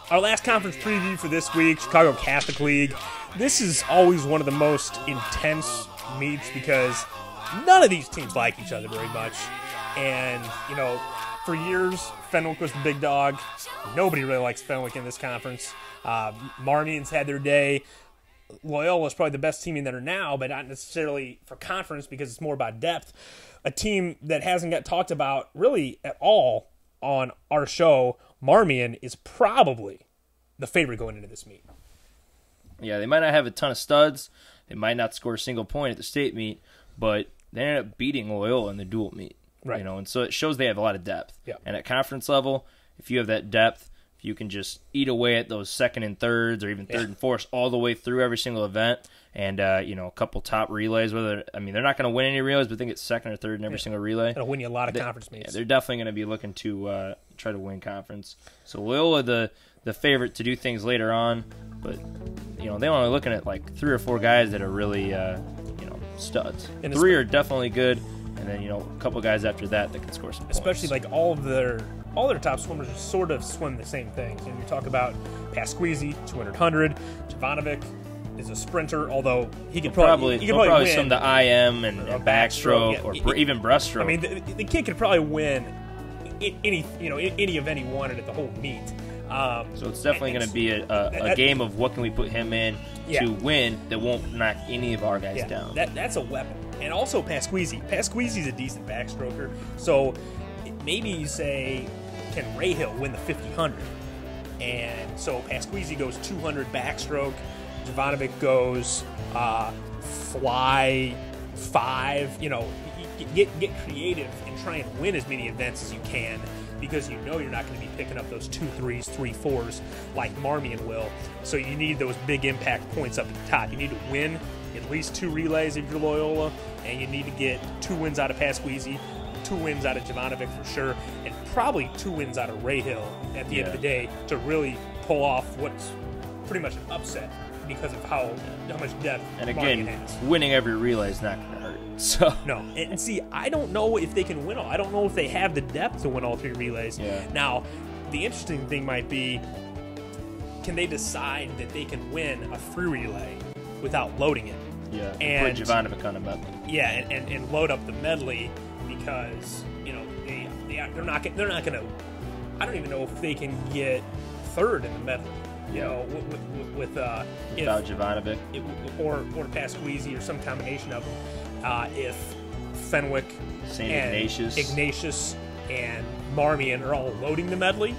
Our last conference preview for this week, Chicago Catholic League. This is always one of the most intense meets because none of these teams like each other very much. And, you know, for years, Fenwick was the big dog. Nobody really likes Fenwick in this conference. Marmion's had their day. Loyola's probably the best team in there now, but not necessarily for conference because it's more about depth. A team that hasn't got talked about really at all on our show, Marmion, is probably the favorite going into this meet. Yeah, they might not have a ton of studs. They might not score a single point at the state meet, but they ended up beating Loyola in the dual meet. Right. You know, and so it shows they have a lot of depth. Yeah. And at conference level, if you have that depth, if you can just eat away at those second and thirds or even third and fourths all the way through every single event, and you know, a couple top relays. They're not going to win any relays, but I think it's second or third in every single relay. It'll win you a lot of conference meets. Yeah, they're definitely going to be looking to try to win conference. So Loyola, the favorite to do things later on, but you know, they're only looking at like 3 or 4 guys that are really studs. And 3 are definitely good, and then, you know, a couple guys after that can score some points. Especially like all their top swimmers sort of swim the same things. And you talk about Pasquisi, 200-100. Jovanovic is a sprinter, although he could probably win swim the IM and backstroke or even breaststroke. I mean, the kid could probably win any event he wanted at the whole meet. So it's definitely going to be a game of what can we put him in to win that won't knock any of our guys down. That's a weapon. And also Pasquisi. Pasquisi's a decent backstroker. So maybe you say, can Rahill win the 50-100? And so Pasquisi goes 200 backstroke. Jovanovic goes fly 5. You know, get creative and try and win as many events as you can, because you know you're not going to be picking up those 2 3s, 3 4s like Marmion will. So you need those big impact points up at the top. You need to win at least 2 relays if you're Loyola, and you need to get 2 wins out of Pasquisi, 2 wins out of Jovanovic for sure, and probably 2 wins out of Rahill at the end of the day to really pull off what's pretty much an upset because of how much depth and Marmion again, has. Winning every relay is not going to hurt. So no, and see, I don't know if they can win all. I don't know if they have the depth to win all 3 relays. Yeah. Now, the interesting thing might be, can they decide that they can win a free relay without loading it? Yeah, and put Jovanovic on a medley. Yeah, and load up the medley, because you know they're not going to. I don't even know if they can get 3rd in the medley. You know, without Jovanovic or Pasquisi or some combination of them. If Fenwick, St. Ignatius, and Marmion are all loading the medley,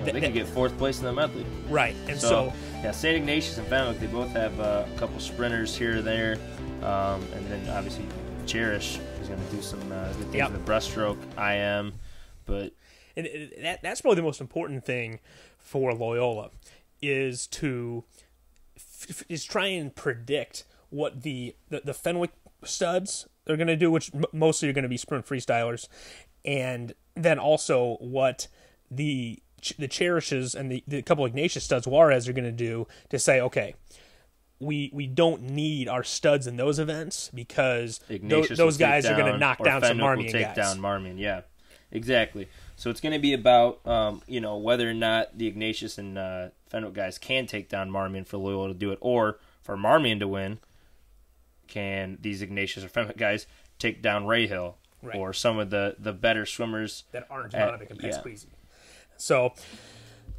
they could get 4th place in the medley. Right, and so yeah, St. Ignatius and Fenwick, they both have a couple sprinters here or there, and then obviously Cherish is going to do some good things with the breaststroke, IM, but and that's probably the most important thing for Loyola is to try and predict what the Fenwick studs are going to do, which mostly are going to be sprint freestylers, and then also what the Cherishes and the couple Ignatius studs, Juarez, are going to do to say, okay, we don't need our studs in those events because those guys are going to knock down some Marmion guys. Take down Marmion, yeah, exactly. So it's going to be about whether or not the Ignatius and Fenwick guys can take down Marmion for Loyola to do it, or for Marmion to win, can these Ignatius or Fenwick guys take down Rahill or some of the better swimmers that aren't Jovanovic and Pasquisi. So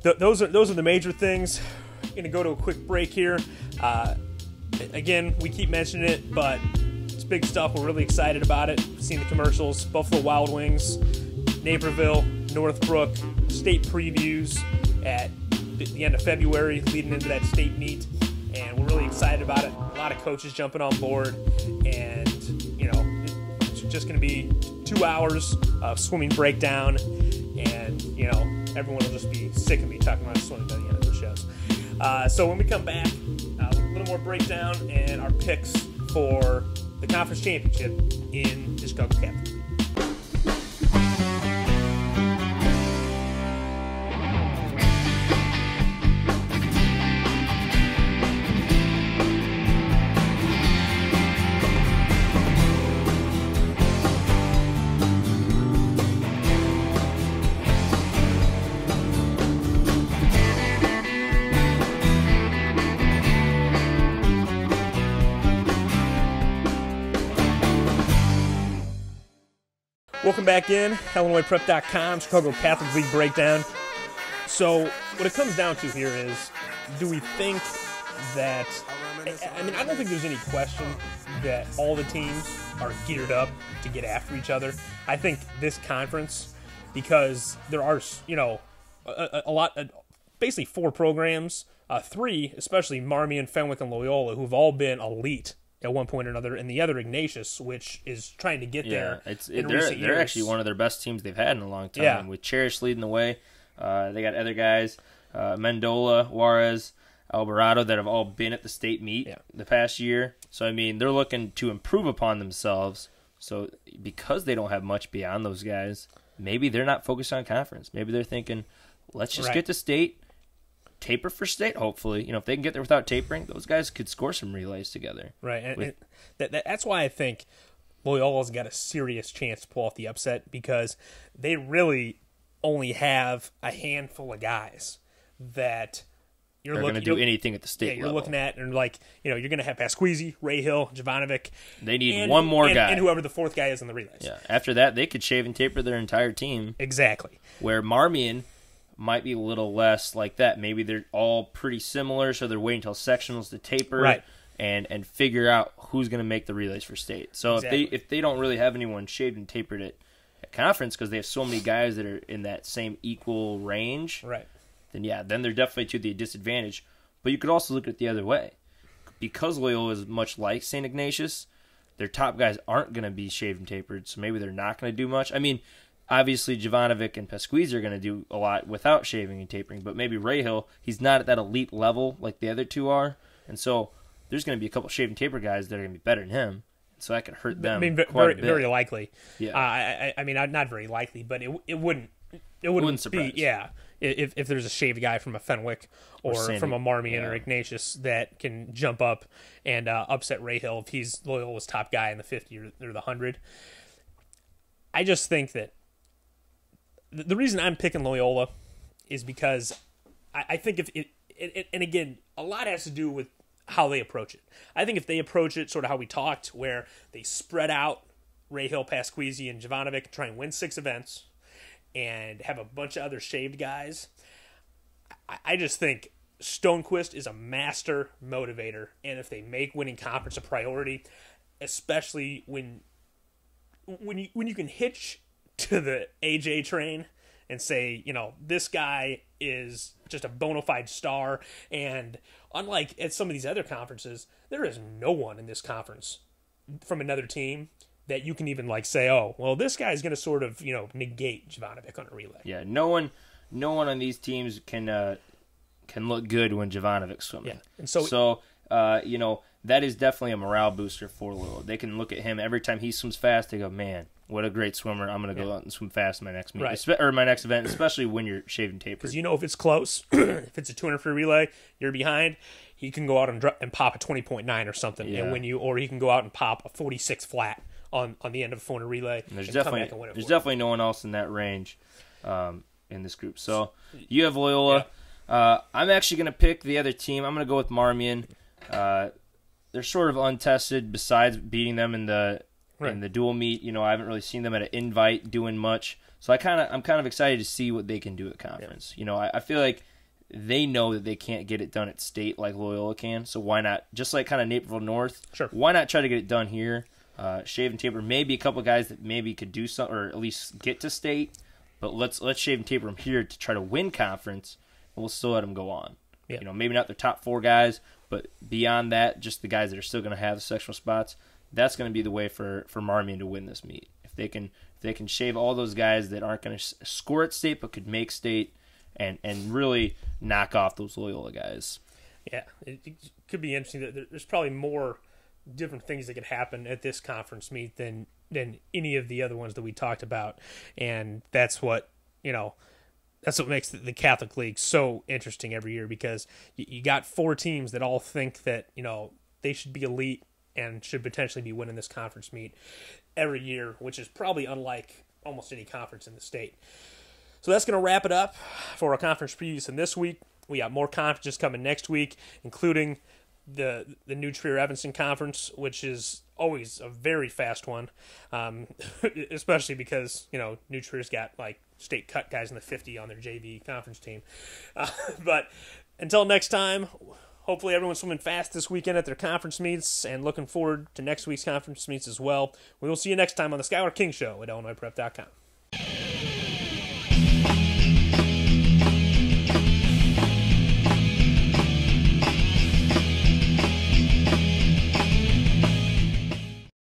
those are the major things. We're going to go to a quick break here. Again, we keep mentioning it, but it's big stuff. We're really excited about it. We've seen the commercials. Buffalo Wild Wings, Naperville, Northbrook, state previews at the end of February leading into that state meet, and we're really excited about it. A lot of coaches jumping on board, and you know, it's just going to be 2 hours of swimming breakdown, and you know, everyone will just be sick of me talking about swimming by the end of the shows. So when we come back, a little more breakdown and our picks for the conference championship in the Chicago Cath. Welcome back in. IllinoisPrep.com, Chicago Catholic League breakdown. So what it comes down to here is, do we think that, I mean, I don't think there's any question that all the teams are geared up to get after each other. I think this conference, because there are, a lot, basically 4 programs, 3, especially Marmion, Fenwick, and Loyola, who've all been elite at one point or another, and the other Ignatius, which is trying to get there. They're actually one of their best teams they've had in a long time, with Cherish leading the way. They got other guys, Mendola, Juarez, Alvarado, that have all been at the state meet the past year. So, I mean, they're looking to improve upon themselves. So, because they don't have much beyond those guys, maybe they're not focused on conference. Maybe they're thinking, let's just get to state, taper for state, hopefully. If they can get there without tapering, those guys could score some relays together. Right, and that's why I think Loyola's got a serious chance to pull off the upset, because they really only have a handful of guys that they're going to do anything at the state level. You're looking at, and you're going to have Pasquisi, Rahill, Jovanovic. They need one more guy. And whoever the 4th guy is in the relays. Yeah. After that, they could shave and taper their entire team. Exactly. Where Marmion might be a little less like that. Maybe they're all pretty similar, so they're waiting until sectionals to taper and figure out who's going to make the relays for state. So if they don't really have anyone shaved and tapered at conference, because they have so many guys that are in that same equal range, then they're definitely to the disadvantage. But you could also look at it the other way. Because Loyola is much like St. Ignatius, their top guys aren't going to be shaved and tapered, so maybe they're not going to do much. I mean, obviously, Jovanovic and Pasquisi are going to do a lot without shaving and tapering, but maybe Rahill, he's not at that elite level like the other two are, and so there's going to be a couple shave and taper guys that are going to be better than him, so that could hurt them. I mean, very likely. Yeah. I mean, not very likely, but it wouldn't surprise. Be, if there's a shaved guy from a Fenwick or from a Marmion or Ignatius that can jump up and upset Rahill if he's Loyola's top guy in the 50 or the 100. I just think that the reason I'm picking Loyola is because I think if it, and again, a lot has to do with how they approach it. I think if they approach it sort of how we talked, where they spread out Rahill, Pasquisi, and Jovanovic, try and win 6 events, and have a bunch of other shaved guys, I just think Stonequist is a master motivator, and if they make winning conference a priority, especially when you can hitch to the AJ train and say, this guy is just a bona fide star, and unlike at some of these other conferences, there is no one in this conference from another team that you can even say, oh, well, this guy's going to sort of, negate Jovanovic on a relay. Yeah, no one on these teams can look good when Jovanovic's swimming. Yeah, and so that is definitely a morale booster for Loyola. They can look at him every time he swims fast. They go, man, what a great swimmer! I'm going to go out and swim fast in my next meet, or my next event, especially when you're shaving tapered. Because if it's close, if it's a 200 free relay, you're behind. He can go out and pop a 20.9 or something, and or he can go out and pop a 46 flat on the end of a 400 relay. And there's definitely no one else in that range in this group. So you have Loyola. Yeah. I'm actually going to pick the other team. I'm going to go with Marmion. They're sort of untested besides beating them in the dual meet. I haven't really seen them at an invite doing much. So I'm kind of excited to see what they can do at conference. Yeah. I feel like they know that they can't get it done at state like Loyola can. So why not, just like kind of Naperville North, why not try to get it done here? Shave and taper, maybe a couple of guys that maybe could do something or at least get to state, but let's shave and taper them here to try to win conference, and we'll still let them go on. Yeah. Maybe not their top 4 guys, but beyond that, just the guys that are still going to have sectional spots. That's going to be the way for Marmion to win this meet. If they can shave all those guys that aren't going to score at state but could make state, and really knock off those Loyola guys. Yeah, it could be interesting. That there's probably more different things that could happen at this conference meet than any of the other ones that we talked about, and that's what makes the Catholic League so interesting every year, because you got 4 teams that all think that they should be elite and should potentially be winning this conference meet every year, which is probably unlike almost any conference in the state. So that's going to wrap it up for our conference previews in this week. We got more conferences coming next week, including the new Trier Evanston Conference, which is always a very fast one, especially because, New Trier's got, like, state cut guys in the 50 on their JV conference team. But until next time, hopefully everyone's swimming fast this weekend at their conference meets, and looking forward to next week's conference meets as well. We will see you next time on the Skylar King Show at IllinoisPrep.com.